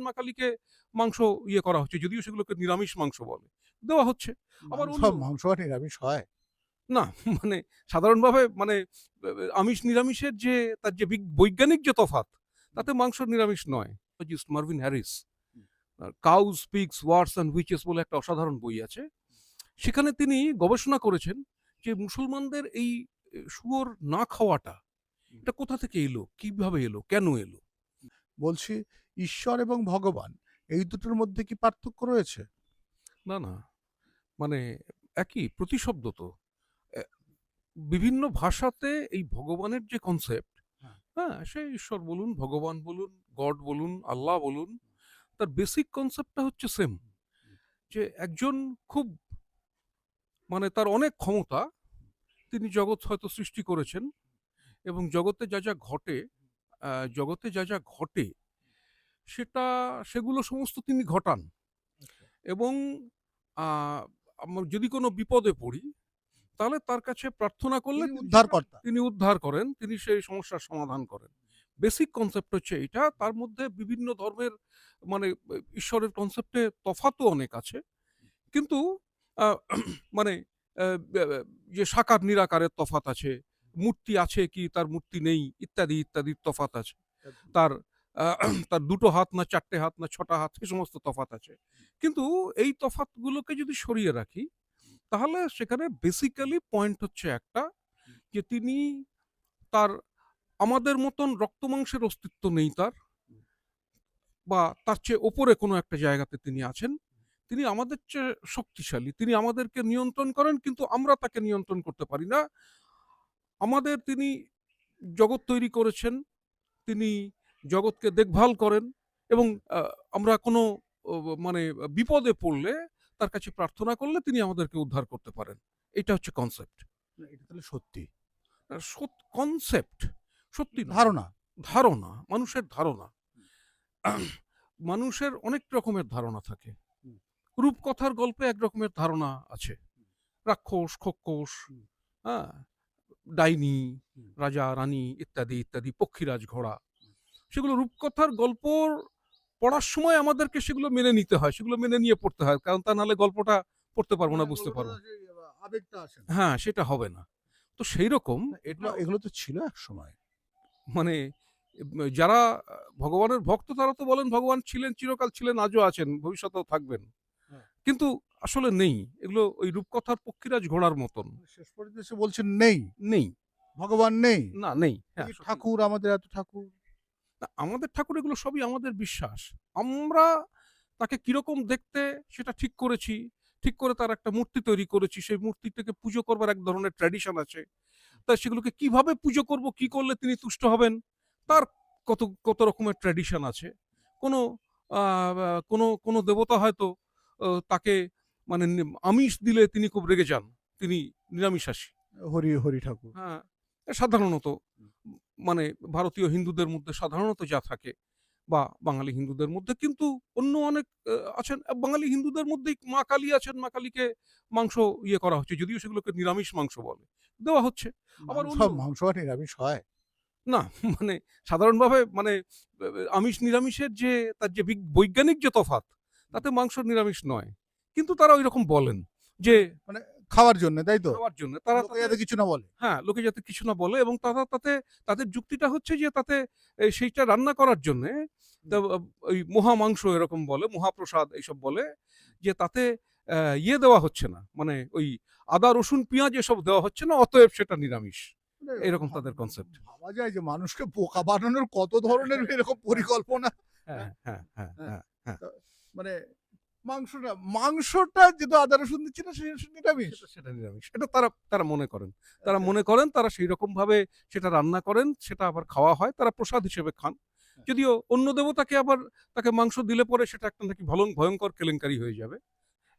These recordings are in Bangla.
মা কালীকে মাংস করা হচ্ছে, যদিও সেগুলোকে নিরামিষ মাংস বলে, দেওয়া হচ্ছে। আবার অন্য মাংস আর নিরামিষ হয়? না, মানে সাধারণভাবে মানে আমিষ নিরামিষের যে তার যে বৈজ্ঞানিক যে তফাৎ, তাতে মাংস নিরামিষ নয়। Marvin Harris cows pigs wars and witches বলে একটা অসাধারণ বই আছে। সেখানে তিনি গবেষণা করেছেন যে মুসলমানদের এই শুয়োর না খাওয়াটা, এটা কোথা থেকে এলো, কিভাবে এলো, কেন এলো। বলছি, ঈশ্বর এবং ভগবান এই দুটোর মধ্যে কি পার্থক্য রয়েছে? না না, মানে একই প্রতিশব্দ তো। এ- বিভিন্ন ভাষাতে এই ভগবানের যে কনসেপ্ট, হ্যাঁ। হ্যাঁ, সে ঈশ্বর বলুন, ভগবান বলুন, গড বলুন, আল্লাহ বলুন, তার বেসিক কনসেপ্টটা হচ্ছে সেম। যে একজন খুব, মানে তার অনেক ক্ষমতা, তিনি জগৎ হয়তো সৃষ্টি করেছেন, এবং জগতে যা যা ঘটে, জগতে যা যা ঘটে সেটা, সেগুলো সমস্ত তিনি ঘটান। এবং আহ, আমরা যদি কোনো বিপদে পড়ি, তাহলে তার কাছে প্রার্থনা করলে তিনি সেটা উদ্ধারকর্তা। তিনি উদ্ধার করেন, তিনি সেই সমস্যার সমাধান করেন। বেসিক কনসেপ্ট হচ্ছে এটা। তার মধ্যে বিভিন্ন ধর্মের, মানে ঈশ্বরের কনসেপ্টে তফাতও অনেক আছে, কিন্তু আহ, মানে যে সাকার নিরাকারের তফাত আছে, মূর্তি আছে কি তার মূর্তি নেই, ইত্যাদি ইত্যাদির তফাত আছে। তার তার দুটো হাত না চারটে হাত না ছটা হাত, সে সমস্ত তফাত আছে। কিন্তু এই তফাতগুলোকে যদি সরিয়ে রাখি, তাহলে সেখানে বেসিক্যালি পয়েন্ট হচ্ছে একটা, যে তিনি তার, আমাদের মতন রক্ত মাংসের অস্তিত্ব নেই তার, বা তার চেয়ে ওপরে কোনো একটা জায়গাতে তিনি আছেন। তিনি আমাদের চেয়ে শক্তিশালী, তিনি আমাদেরকে নিয়ন্ত্রণ করেন, কিন্তু আমরা তাকে নিয়ন্ত্রণ করতে পারি না। আমাদের তিনি জগৎ তৈরি করেছেন, তিনি জগৎকে দেখভাল করেন, এবং আমরা কোনো মানে বিপদে পড়লে তার কাছে প্রার্থনা করলে তিনি আমাদেরকে উদ্ধার করতে পারেন। এটা হচ্ছে কনসেপ্ট। না, এটা তাহলে সত্যি কনসেপ্ট, সত্যি নয়। ধারণা। ধারণা, মানুষের ধারণা। মানুষের অনেক রকমের ধারণা থাকে। রূপকথার গল্পে এক রকমের ধারণা আছে, রাক্ষস খোক্ষস, হ্যাঁ, ডাইনি, রাজা রানী ইত্যাদি ইত্যাদি, পক্ষীরাজ ঘোড়া, সেগুলো রূপকথার গল্প পড়ার সময় আমাদেরকে সেগুলো মেনে নিতে হয়, সেগুলো মেনে নিয়ে পড়তে হয়, কারণ তা নাহলে গল্পটা পড়তে পারবো না, বুঝতে পারবো। আবেগটা আসে না। হ্যাঁ, সেটা হবে না। তো সেই রকম এটা, এগুলো এগুলো তো ছিল এক সময়। মানে যারা ভগবানের ভক্ত, তারা তো বলেন ভগবান ছিলেন, চিরকাল ছিলেন, আজও আছেন, ভবিষ্যতেও থাকবেন। হ্যাঁ। কিন্তু আসলে নেই। এগুলো ওই রূপকথার পক্ষীরাজ ঘোড়ার মতন। শেষ পর্যন্ত এসে বলছেন নেই, নেই। ভগবান নেই। না, নেই। এই হ্যাঁ, যে সত্যি। ঠাকুর, আমাদের এত ঠাকুর। না, আমাদের ঠাকুর এগুলো সবই আমাদের বিশ্বাস। আমরা তাকে কিরকম দেখতে সেটা ঠিক করেছি, ঠিক করে তার একটা মূর্তি তৈরি করেছি, সেই মূর্তিটাকে পুজো করবার এক ধরনের ট্র্যাডিশন আছে। তাই সেগুলোকে কিভাবে পুজো করব, কি করলে তিনি তুষ্ট হবেন, তার কত কত রকমের ট্র্যাডিশন আছে। কোনো কোনো কোনো দেবতা হয়তো তাকে, মানে আমিষ দিলে তিনি খুব রেগে যান, তিনি নিরামিষাশী। হরি হরি ঠাকুর। হ্যাঁ, সাধারণত, মানে ভারতীয় হিন্দুদের মধ্যে সাধারণত যা থাকে, বা বাঙালি হিন্দুদের মধ্যে, কিন্তু অন্য অনেক আছেন। বাঙালি হিন্দুদের মধ্যেই মা কালী আছেন, মা কালীকে মাংস করা হচ্ছে, যদিও সেগুলোকে নিরামিষ মাংস বলে, দেওয়া হচ্ছে। আবার মাংস অন্য মাংস আর নিরামিষ হয়? না, মানে সাধারণভাবে, মানে আমিষ নিরামিষের যে তার যে বৈজ্ঞানিক যে তফাৎ, তাতে মাংস নিরামিষ নয়, কিন্তু তারা ওই রকম বলেন যে মানে মানে খাওয়ার জন্য, তাই তো? খাওয়ার জন্য তারা লোকে তাতে, যাতে কিছু না বলে। হ্যাঁ, লোকে যাতে কিছু না বলে, এবং তারা তাতে, তাদের যুক্তিটা হচ্ছে যে তাতে সেইটা রান্না করার জন্যে ওই মহা মাংস এরকম বলে, মহাপ্রসাদ এইসব বলে, যে তাতে দেওয়া হচ্ছে না, মানে ওই আদা রসুন পেঁয়াজ এসব দেওয়া হচ্ছে না, অতএব সেটা নিরামিষ। মানে এরকম তাদের কনসেপ্ট। ভাবা যায় যে মানুষকে বোকা বানানোর কত ধরনের এরকম পরিকল্পনা। হ্যাঁ, হ্যাঁ, হ্যাঁ, হ্যাঁ, হ্যাঁ। হ্যাঁ, হ্যাঁ। তো মানে মাংসটা যেহেতু আদা রসুন দিচ্ছে না, সে নিরামিষ। সেটা সেটা নিরামিষ। এটা তারা তারা মনে করেন। তারা আচ্ছা। মনে করেন, তারা সেইরকম ভাবে সেটা রান্না করেন, সেটা আবার খাওয়া হয়, তারা প্রসাদ হিসেবে খান। হ্যাঁ। যদিও অন্য দেবতাকে আবার, তাকে মাংস দিলে পরে সেটা একটা নাকি ভয়ঙ্কর কেলেঙ্কারি হয়ে যাবে।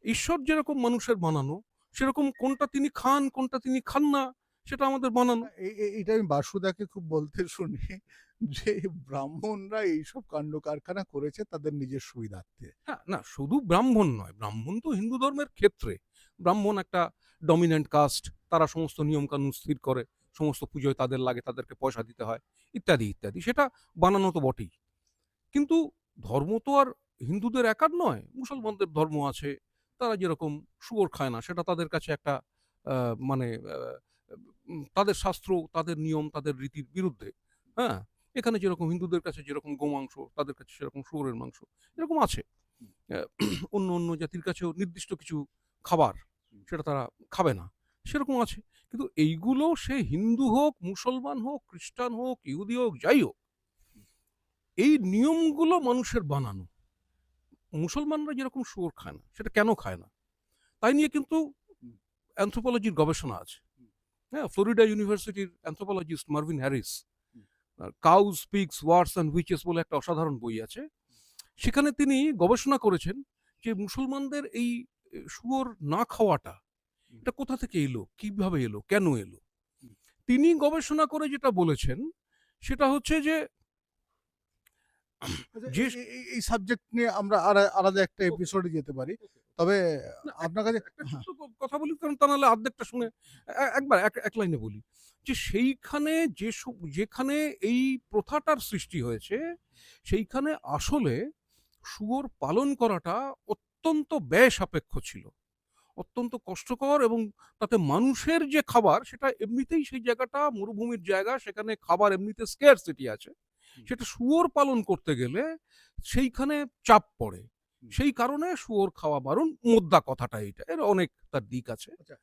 ঈশ্বর যেরকম মানুষের বানানো, সেরকম কোনটা তিনি খান, কোনটা তিনি খান না, সেটা আমাদের বানানো। না, এইটা আমি বাসুদাকে খুব বলতে শুনি যে ব্রাহ্মণরা এইসব কাণ্ড কারখানা করেছে তাদের নিজের সুবিধার্থে। হ্যাঁ, না শুধু ব্রাহ্মণ নয়, ব্রাহ্মণ তো হিন্দু ধর্মের ক্ষেত্রে, ব্রাহ্মণ একটা ডমিন্যান্ট কাস্ট, তারা সমস্ত নিয়মকানুন স্থির করে, সমস্ত পুজোয় তাদের লাগে, তাদেরকে পয়সা দিতে হয়, ইত্যাদি ইত্যাদি, সেটা বানানো তো বটেই। কিন্তু ধর্ম তো আর হিন্দুদের একার নয়, মুসলমানদের ধর্ম আছে, তারা যেরকম শুয়োর খায় না সেটা তাদের কাছে একটা মানে তাদের শাস্ত্র, তাদের নিয়ম, তাদের রীতির বিরুদ্ধে। হ্যাঁ, এখানে যেরকম হিন্দুদের কাছে যেরকম গোমাংস, তাদের কাছে সেরকম শুয়োরের মাংস এরকম আছে। আহ, অন্য অন্য জাতির কাছেও নির্দিষ্ট কিছু খাবার সেটা তারা খাবে না, সেরকম আছে। কিন্তু এইগুলো সে হিন্দু হোক, মুসলমান হোক, খ্রিস্টান হোক, ইহুদি হোক, যাই হোক, এই নিয়মগুলো মানুষের বানানো। মুসলমানরা যেরকম শুয়োর খায় না, সেটা কেন খায় না তাই নিয়ে কিন্তু অ্যানথ্রোপোলজির গবেষণা আছে। হ্যাঁ, ফ্লোরিডা ইউনিভার্সিটির anthropologist Marvin Harris cow pigs wars and witches বলে একটা অসাধারণ বই আছে, সেখানে তিনি গবেষণা করেছেন যে মুসলমানদের এই শুয়োর না খাওয়াটা এটা কোথা থেকে এলো, কিভাবে এলো, কেন এলো। তিনি গবেষণা করে যেটা বলেছেন সেটা হচ্ছে যে আচ্ছা, যে এই সাবজেক্ট নিয়ে আমরা আলাদা একটা এপিসোডে যেতে পারি। তবে না, আপনার কাছে একটা হ্যাঁ, ছোট্ট কথা বলি, কারণ তা নাহলে অর্ধেকটা শুনে একবার এক লাইনে বলি যে সেইখানে যেখানে এই প্রথাটার সৃষ্টি হয়েছে সেইখানে আসলে শুয়োর পালন করাটা অত্যন্ত ব্যয় সাপেক্ষ ছিল, অত্যন্ত কষ্টকর, এবং তাতে মানুষের যে খাবার সেটা এমনিতেই সেই জায়গাটা মরুভূমির জায়গা, সেখানে খাবার এমনিতে স্কেয়ারসিটি আছে, সেটা শুয়োর পালন করতে গেলে সেইখানে চাপ পড়ে। সেই কারণে শুয়োর খাওয়া বারণ, মোদ্দা কথাটা এইটা, এর অনেক তার দিক আছে। আচ্ছা,